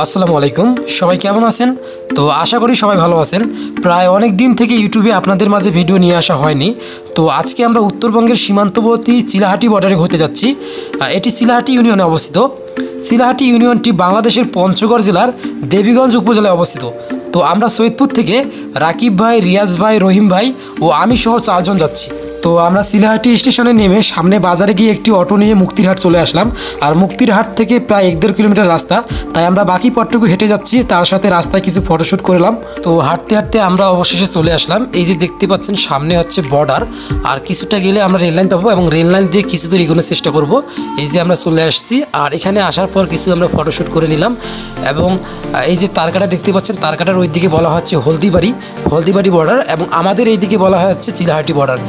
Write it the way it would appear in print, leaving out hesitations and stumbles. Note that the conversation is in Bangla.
আসসালামু আলাইকুম, সবাই কেমন আছেন? তো আশা করি সবাই ভালো আছেন। প্রায় অনেক দিন থেকে ইউটিউবে আপনাদের মাঝে ভিডিও নিয়ে আসা হয়নি। তো আজকে আমরা উত্তরবঙ্গের সীমান্তবর্তী চিলাহাটি বর্ডারে ঘুরতে যাচ্ছি। এটি চিলাহাটি ইউনিয়নে অবস্থিত। চিলাহাটি ইউনিয়নটি বাংলাদেশের পঞ্চগড় জেলার দেবীগঞ্জ উপজেলায় অবস্থিত। তো আমরা সৈয়দপুর থেকে রাকিব ভাই, রিয়াজ ভাই, রহিম ভাই ও আমি সহ 4 জন যাচ্ছি। তো আমরা চিলাহাটি স্টেশনে নেমে সামনে বাজারে গিয়ে একটি অটো নিয়ে মুক্তিরহাট চলে আসলাম। আর মুক্তিরহাট থেকে প্রায় 1.5 কিলোমিটার রাস্তা, তাই আমরা বাকি পথটুকু হেঁটে যাচ্ছি। তার সাথে রাস্তায় কিছু ফটোশ্যুট করলাম। তো হাঁটতে হাঁটতে আমরা অবশেষে চলে আসলাম। এই যে দেখতে পাচ্ছেন সামনে হচ্ছে বর্ডার, আর কিছুটা গেলে আমরা রেল লাইন পাবো এবং রেল লাইন দিয়ে কিছু দূর এগোনোর চেষ্টা করব। এই যে আমরা চলে আসছি, আর এখানে আসার পর কিছু আমরা ফটোশ্যুট করে নিলাম। এবং এই যে তারকাটা দেখতে পাচ্ছেন, তারকাটার ওই দিকে বলা হচ্ছে হলদিবাড়ি বর্ডার, এবং আমাদের এই দিকে বলা হচ্ছে চিলাহাটি বর্ডার।